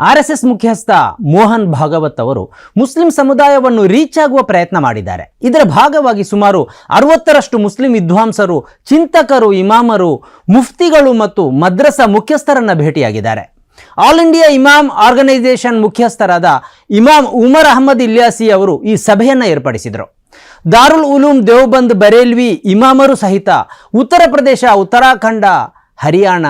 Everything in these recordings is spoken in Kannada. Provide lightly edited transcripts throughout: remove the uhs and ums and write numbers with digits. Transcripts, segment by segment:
ಆರ್ಎಸ್ಎಸ್ ಮುಖ್ಯಸ್ಥ ಮೋಹನ್ ಭಾಗವತ್ ಅವರು ಮುಸ್ಲಿಂ ಸಮುದಾಯವನ್ನು ರೀಚ್ ಆಗುವ ಪ್ರಯತ್ನ ಮಾಡಿದ್ದಾರೆ. ಇದರ ಭಾಗವಾಗಿ ಸುಮಾರು 60ರಷ್ಟು ಮುಸ್ಲಿಂ ವಿದ್ವಾಂಸರು, ಚಿಂತಕರು, ಇಮಾಮರು, ಮುಫ್ತಿಗಳು ಮತ್ತು ಮದ್ರಸಾ ಮುಖ್ಯಸ್ಥರನ್ನ ಭೇಟಿಯಾಗಿದ್ದಾರೆ. ಆಲ್ ಇಂಡಿಯಾ ಇಮಾಮ್ ಆರ್ಗನೈಸೇಷನ್ ಮುಖ್ಯಸ್ಥರಾದ ಇಮಾಮ್ ಉಮರ್ ಅಹಮದ್ ಇಲ್ಯಾಸಿ ಅವರು ಈ ಸಭೆಯನ್ನು ಏರ್ಪಡಿಸಿದರು. ದಾರುಲ್ ಉಲೂಮ್ ದೇವಬಂದ್ ಬರೇಲ್ವಿ ಇಮಾಮರು ಸಹಿತ ಉತ್ತರ ಪ್ರದೇಶ, ಉತ್ತರಾಖಂಡ, ಹರಿಯಾಣ,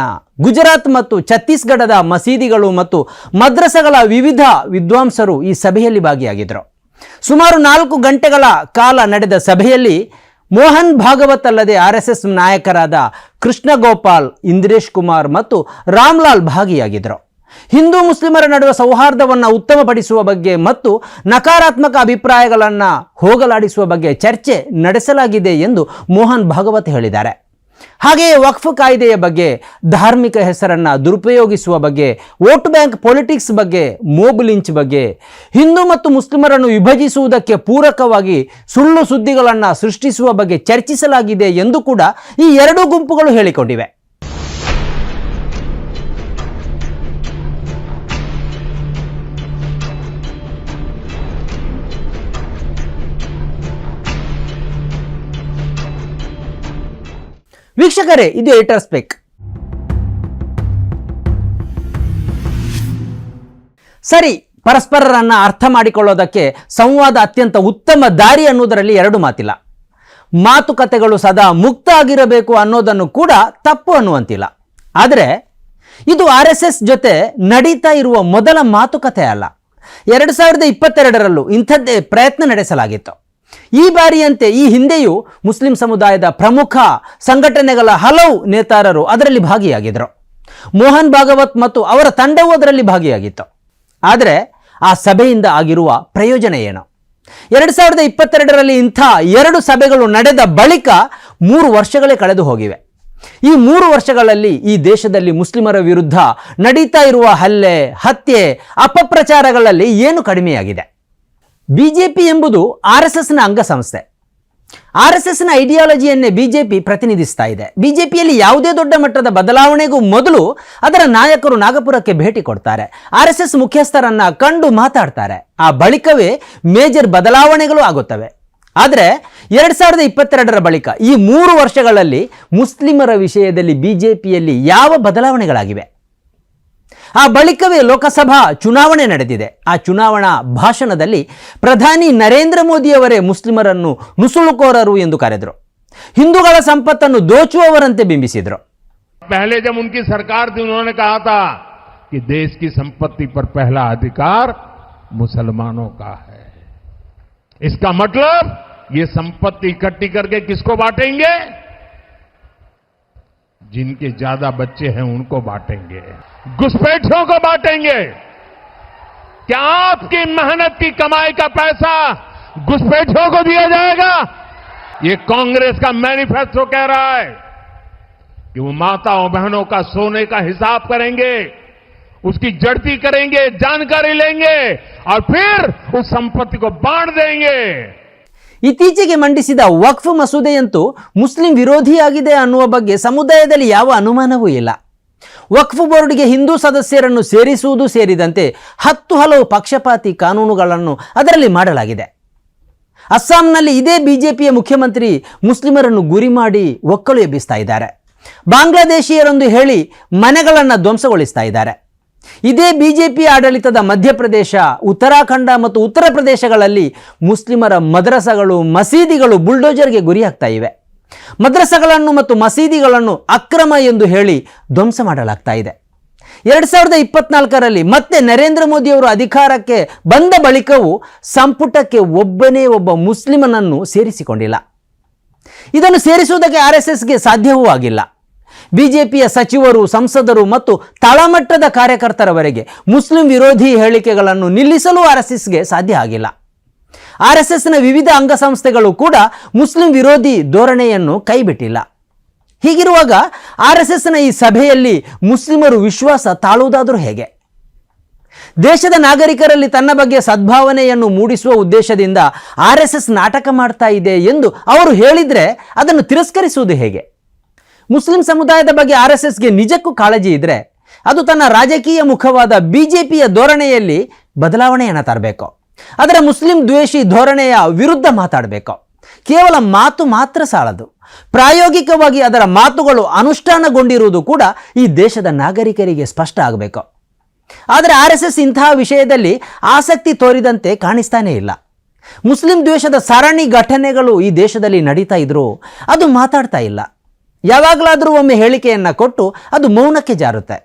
ಗುಜರಾತ್ ಮತ್ತು ಛತ್ತೀಸ್ಗಢದ ಮಸೀದಿಗಳು ಮತ್ತು ಮದ್ರಸಗಳ ವಿವಿಧ ವಿದ್ವಾಂಸರು ಈ ಸಭೆಯಲ್ಲಿ ಭಾಗಿಯಾಗಿದ್ದರು. ಸುಮಾರು 4 ಗಂಟೆಗಳ ಕಾಲ ನಡೆದ ಸಭೆಯಲ್ಲಿ ಮೋಹನ್ ಭಾಗವತ್ ಅಲ್ಲದೆ ಆರ್ಎಸ್ಎಸ್ ನಾಯಕರಾದ ಕೃಷ್ಣ ಗೋಪಾಲ್, ಇಂದ್ರೇಶ್ ಕುಮಾರ್ ಮತ್ತು ರಾಮ್ಲಾಲ್ ಭಾಗಿಯಾಗಿದ್ದರು. ಹಿಂದೂ ಮುಸ್ಲಿಮರ ನಡುವೆ ಸೌಹಾರ್ದವನ್ನು ಉತ್ತಮಪಡಿಸುವ ಬಗ್ಗೆ ಮತ್ತು ನಕಾರಾತ್ಮಕ ಅಭಿಪ್ರಾಯಗಳನ್ನು ಹೋಗಲಾಡಿಸುವ ಬಗ್ಗೆ ಚರ್ಚೆ ನಡೆಸಲಾಗಿದೆ ಎಂದು ಮೋಹನ್ ಭಾಗವತ್ ಹೇಳಿದ್ದಾರೆ. ಹಾಗೆಯೇ ವಕ್ಫ್ ಕಾಯ್ದೆಯ ಬಗ್ಗೆ, ಧಾರ್ಮಿಕ ಹೆಸರನ್ನು ದುರುಪಯೋಗಿಸುವ ಬಗ್ಗೆ, ವೋಟ್ ಬ್ಯಾಂಕ್ ಪೊಲಿಟಿಕ್ಸ್ ಬಗ್ಗೆ, ಮೋಬ್ ಲಿಂಚ್ ಬಗ್ಗೆ, ಹಿಂದೂ ಮತ್ತು ಮುಸ್ಲಿಮರನ್ನು ವಿಭಜಿಸುವುದಕ್ಕೆ ಪೂರಕವಾಗಿ ಸುಳ್ಳು ಸುದ್ದಿಗಳನ್ನು ಸೃಷ್ಟಿಸುವ ಬಗ್ಗೆ ಚರ್ಚಿಸಲಾಗಿದೆ ಎಂದು ಕೂಡ ಈ ಎರಡೂ ಗುಂಪುಗಳು ಹೇಳಿಕೊಂಡಿವೆ. ವೀಕ್ಷಕರೇ, ಇದು ಏಟರ್ ಸ್ಪೆಕ್. ಸರಿ, ಪರಸ್ಪರರನ್ನು ಅರ್ಥ ಮಾಡಿಕೊಳ್ಳೋದಕ್ಕೆ ಸಂವಾದ ಅತ್ಯಂತ ಉತ್ತಮ ದಾರಿ ಅನ್ನೋದರಲ್ಲಿ ಎರಡು ಮಾತಿಲ್ಲ. ಮಾತುಕತೆಗಳು ಸದಾ ಮುಕ್ತ ಆಗಿರಬೇಕು ಅನ್ನೋದನ್ನು ಕೂಡ ತಪ್ಪು ಅನ್ನುವಂತಿಲ್ಲ. ಆದರೆ ಇದು RSS ಜೊತೆ ನಡೀತಾ ಇರುವ ಮೊದಲ ಮಾತುಕತೆ ಅಲ್ಲ. 2022ರಲ್ಲೂ ಇಂಥದ್ದೇ ಪ್ರಯತ್ನ ನಡೆಸಲಾಗಿತ್ತು. ಈ ಬಾರಿಯಂತೆ ಈ ಹಿಂದೆಯೂ ಮುಸ್ಲಿಂ ಸಮುದಾಯದ ಪ್ರಮುಖ ಸಂಘಟನೆಗಳ ಹಲವು ನೇತಾರರು ಅದರಲ್ಲಿ ಭಾಗಿಯಾಗಿದ್ದರು. ಮೋಹನ್ ಭಾಗವತ್ ಮತ್ತು ಅವರ ತಂಡವೂ ಅದರಲ್ಲಿ ಭಾಗಿಯಾಗಿತ್ತು. ಆದರೆ ಆ ಸಭೆಯಿಂದ ಆಗಿರುವ ಪ್ರಯೋಜನ ಏನು? 2022ರಲ್ಲಿ ಇಂಥ 2 ಸಭೆಗಳು ನಡೆದ ಬಳಿಕ 3 ವರ್ಷಗಳೇ ಕಳೆದು ಹೋಗಿವೆ. ಈ 3 ವರ್ಷಗಳಲ್ಲಿ ಈ ದೇಶದಲ್ಲಿ ಮುಸ್ಲಿಮರ ವಿರುದ್ಧ ನಡೀತಾ ಇರುವ ಹಲ್ಲೆ, ಹತ್ಯೆ, ಅಪಪ್ರಚಾರಗಳಲ್ಲಿ ಏನು ಕಡಿಮೆಯಾಗಿದೆ? ಬಿಜೆಪಿ ಎಂಬುದು RSSನ ಅಂಗಸಂಸ್ಥೆ. RSSನ ಐಡಿಯಾಲಜಿಯನ್ನೇ ಬಿಜೆಪಿ ಪ್ರತಿನಿಧಿಸ್ತಾ ಇದೆ. ಬಿಜೆಪಿಯಲ್ಲಿ ಯಾವುದೇ ದೊಡ್ಡ ಮಟ್ಟದ ಬದಲಾವಣೆಗೂ ಮೊದಲು ಅದರ ನಾಯಕರು ನಾಗಪುರಕ್ಕೆ ಭೇಟಿ ಕೊಡ್ತಾರೆ, RSS ಮುಖ್ಯಸ್ಥರನ್ನ ಕಂಡು ಮಾತಾಡ್ತಾರೆ. ಆ ಬಳಿಕವೇ ಮೇಜರ್ ಬದಲಾವಣೆಗಳು ಆಗುತ್ತವೆ. ಆದರೆ 2022ರ ಬಳಿಕ ಈ 3 ವರ್ಷಗಳಲ್ಲಿ ಮುಸ್ಲಿಮರ ವಿಷಯದಲ್ಲಿ ಬಿಜೆಪಿಯಲ್ಲಿ ಯಾವ ಬದಲಾವಣೆಗಳಾಗಿವೆ? ಆ ಬಳಿಕವೇ ಲೋಕಸಭಾ ಚುನಾವಣೆ ನಡೆದಿದೆ. ಆ ಚುನಾವಣಾ ಭಾಷಣದಲ್ಲಿ ಪ್ರಧಾನಿ ನರೇಂದ್ರ ಮೋದಿಯವರೇ ಮುಸ್ಲಿಮರನ್ನು ನುಸುಳುಕೋರರು ಎಂದು ಕರೆದರು. ಹಿಂದೂಗಳ ಸಂಪತ್ತನ್ನು ದೋಚುವವರಂತೆ ಬಿಂಬಿಸಿದರು. पहले जब उनकी सरकार थी उन्होंने कहा था कि देश की संपत्ति पर पहला अधिकार मुसलमानों का है. इसका मतलब ये संपत्ति इकट्ठी करके किसको बांटेंगे? जिनके ज्यादा बच्चे हैं उनको बांटेंगे, घुसपैठियों को बांटेंगे. क्या आपकी मेहनत की कमाई का पैसा घुसपैठियों को दिया जाएगा? ये कांग्रेस का मैनिफेस्टो कह रहा है कि वो माताओं बहनों का सोने का हिसाब करेंगे, उसकी जड़ती करेंगे, जानकारी लेंगे और फिर उस संपत्ति को बांट देंगे. ಇತ್ತೀಚೆಗೆ ಮಂಡಿಸಿದ ವಕ್ಫ್ ಮಸೂದೆಯಂತೂ ಮುಸ್ಲಿಂ ವಿರೋಧಿಯಾಗಿದೆ ಅನ್ನುವ ಬಗ್ಗೆ ಸಮುದಾಯದಲ್ಲಿ ಯಾವ ಅನುಮಾನವೂ ಇಲ್ಲ. ವಕ್ಫ್ ಬೋರ್ಡ್ಗೆ ಹಿಂದೂ ಸದಸ್ಯರನ್ನು ಸೇರಿಸುವುದು ಸೇರಿದಂತೆ 10 ಹಲವು ಪಕ್ಷಪಾತಿ ಕಾನೂನುಗಳನ್ನು ಅದರಲ್ಲಿ ಮಾಡಲಾಗಿದೆ. ಅಸ್ಸಾಂನಲ್ಲಿ ಇದೇ ಬಿಜೆಪಿಯ ಮುಖ್ಯಮಂತ್ರಿ ಮುಸ್ಲಿಮರನ್ನು ಗುರಿ ಮಾಡಿ ಒಕ್ಕಲು ಎಬ್ಬಿಸ್ತಾ ಇದ್ದಾರೆ. ಬಾಂಗ್ಲಾದೇಶಿಯರೆಂದು ಹೇಳಿ ಮನೆಗಳನ್ನು ಧ್ವಂಸಗೊಳಿಸ್ತಾ ಇದ್ದಾರೆ. ಇದೇ ಬಿಜೆಪಿ ಆಡಳಿತದ ಮಧ್ಯಪ್ರದೇಶ, ಉತ್ತರಾಖಂಡ ಮತ್ತು ಉತ್ತರ ಪ್ರದೇಶಗಳಲ್ಲಿ ಮುಸ್ಲಿಮರ ಮದ್ರಸಗಳು, ಮಸೀದಿಗಳು ಬುಲ್ಡೋಜರ್ಗೆ ಗುರಿಯಾಗ್ತಾ ಇವೆ. ಮದ್ರಸಗಳನ್ನು ಮತ್ತು ಮಸೀದಿಗಳನ್ನು ಅಕ್ರಮ ಎಂದು ಹೇಳಿ ಧ್ವಂಸ ಮಾಡಲಾಗ್ತಾ ಇದೆ. 2024ರಲ್ಲಿ ಮತ್ತೆ ನರೇಂದ್ರ ಮೋದಿಯವರು ಅಧಿಕಾರಕ್ಕೆ ಬಂದ ಬಳಿಕವೂ ಸಂಪುಟಕ್ಕೆ ಒಬ್ಬನೇ ಒಬ್ಬ ಮುಸ್ಲಿಮನನ್ನು ಸೇರಿಸಿಕೊಂಡಿಲ್ಲ. ಇದನ್ನು ಸೇರಿಸುವುದಕ್ಕೆ RSSಗೆ ಸಾಧ್ಯವೂ ಆಗಿಲ್ಲ. ಬಿಜೆಪಿಯ ಸಚಿವರು, ಸಂಸದರು ಮತ್ತು ತಳಮಟ್ಟದ ಕಾರ್ಯಕರ್ತರವರೆಗೆ ಮುಸ್ಲಿಂ ವಿರೋಧಿ ಹೇಳಿಕೆಗಳನ್ನು ನಿಲ್ಲಿಸಲು RSSಗೆ ಸಾಧ್ಯ ಆಗಿಲ್ಲ. RSSನ ವಿವಿಧ ಅಂಗಸಂಸ್ಥೆಗಳು ಕೂಡ ಮುಸ್ಲಿಂ ವಿರೋಧಿ ಧೋರಣೆಯನ್ನು ಕೈಬಿಟ್ಟಿಲ್ಲ. ಹೀಗಿರುವಾಗ RSSನ ಈ ಸಭೆಯಲ್ಲಿ ಮುಸ್ಲಿಮರು ವಿಶ್ವಾಸ ತಾಳುವುದಾದರೂ ಹೇಗೆ? ದೇಶದ ನಾಗರಿಕರಲ್ಲಿ ತನ್ನ ಬಗ್ಗೆ ಸದ್ಭಾವನೆಯನ್ನು ಮೂಡಿಸುವ ಉದ್ದೇಶದಿಂದ RSS ನಾಟಕ ಮಾಡ್ತಾ ಇದೆ ಎಂದು ಅವರು ಹೇಳಿದರೆ ಅದನ್ನು ತಿರಸ್ಕರಿಸುವುದು ಹೇಗೆ? ಮುಸ್ಲಿಂ ಸಮುದಾಯದ ಬಗ್ಗೆ RSSಗೆ ನಿಜಕ್ಕೂ ಕಾಳಜಿ ಇದ್ದರೆ ಅದು ತನ್ನ ರಾಜಕೀಯ ಮುಖವಾದ ಬಿಜೆಪಿಯ ಧೋರಣೆಯಲ್ಲಿ ಬದಲಾವಣೆಯನ್ನು ತರಬೇಕು. ಅದರ ಮುಸ್ಲಿಂ ದ್ವೇಷಿ ಧೋರಣೆಯ ವಿರುದ್ಧ ಮಾತಾಡಬೇಕು. ಕೇವಲ ಮಾತು ಮಾತ್ರ ಸಾಲದು, ಪ್ರಾಯೋಗಿಕವಾಗಿ ಅದರ ಮಾತುಗಳು ಅನುಷ್ಠಾನಗೊಂಡಿರುವುದು ಕೂಡ ಈ ದೇಶದ ನಾಗರಿಕರಿಗೆ ಸ್ಪಷ್ಟ ಆಗಬೇಕು. ಆದರೆ RSS ಇಂತಹ ವಿಷಯದಲ್ಲಿ ಆಸಕ್ತಿ ತೋರಿದಂತೆ ಕಾಣಿಸ್ತಾನೇ ಇಲ್ಲ. ಮುಸ್ಲಿಂ ದ್ವೇಷದ ಸರಣಿ ಘಟನೆಗಳು ಈ ದೇಶದಲ್ಲಿ ನಡೀತಾ ಇದ್ರೂ ಅದು ಮಾತಾಡ್ತಾ ಇಲ್ಲ. ಯಾವಾಗಲಾದರೂ ಒಮ್ಮೆ ಹೇಳಿಕೆಯನ್ನು ಕೊಟ್ಟು ಅದು ಮೌನಕ್ಕೆ ಜಾರುತ್ತೆ.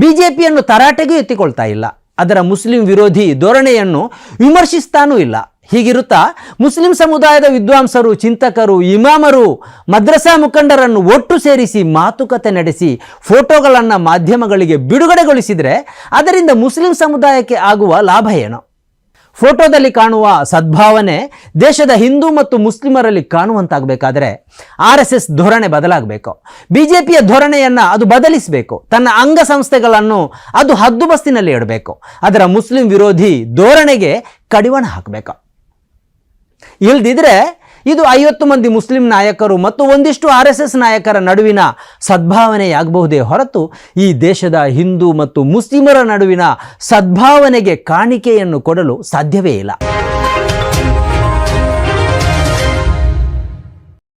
ಬಿಜೆಪಿಯನ್ನು ತರಾಟೆಗೂ ಎತ್ತಿಕೊಳ್ತಾ ಇಲ್ಲ. ಅದರ ಮುಸ್ಲಿಂ ವಿರೋಧಿ ಧೋರಣೆಯನ್ನು ವಿಮರ್ಶಿಸ್ತಾನೂ ಇಲ್ಲ. ಹೀಗಿರುತ್ತಾ ಮುಸ್ಲಿಂ ಸಮುದಾಯದ ವಿದ್ವಾಂಸರು, ಚಿಂತಕರು, ಇಮಾಮರು, ಮದ್ರಸಾ ಮುಖಂಡರನ್ನು ಒಟ್ಟು ಸೇರಿಸಿ ಮಾತುಕತೆ ನಡೆಸಿ ಫೋಟೋಗಳನ್ನು ಮಾಧ್ಯಮಗಳಿಗೆ ಬಿಡುಗಡೆಗೊಳಿಸಿದರೆ ಅದರಿಂದ ಮುಸ್ಲಿಂ ಸಮುದಾಯಕ್ಕೆ ಆಗುವ ಲಾಭ ಏನು? ಫೋಟೋದಲ್ಲಿ ಕಾಣುವ ಸದ್ಭಾವನೆ ದೇಶದ ಹಿಂದೂ ಮತ್ತು ಮುಸ್ಲಿಮರಲ್ಲಿ ಕಾಣುವಂತಾಗಬೇಕಾದ್ರೆ RSS ಧೋರಣೆ ಬದಲಾಗಬೇಕು. ಬಿಜೆಪಿಯ ಧೋರಣೆಯನ್ನು ಅದು ಬದಲಿಸಬೇಕು. ತನ್ನ ಅಂಗಸಂಸ್ಥೆಗಳನ್ನು ಅದು ಹದ್ದುಬಸ್ತಿನಲ್ಲಿ ಇಡಬೇಕು. ಅದರ ಮುಸ್ಲಿಂ ವಿರೋಧಿ ಧೋರಣೆಗೆ ಕಡಿವಾಣ ಹಾಕಬೇಕು. ಇಲ್ದಿದ್ರೆ ಇದು 50 ಮಂದಿ ಮುಸ್ಲಿಂ ನಾಯಕರು ಮತ್ತು ಒಂದಿಷ್ಟು RSS ನಾಯಕರ ನಡುವಿನ ಸದ್ಭಾವನೆಯಾಗಬಹುದೇ ಹೊರತು ಈ ದೇಶದ ಹಿಂದೂ ಮತ್ತು ಮುಸ್ಲಿಮರ ನಡುವಿನ ಸದ್ಭಾವನೆಗೆ ಕಾಣಿಕೆಯನ್ನು ಕೊಡಲು ಸಾಧ್ಯವೇ ಇಲ್ಲ.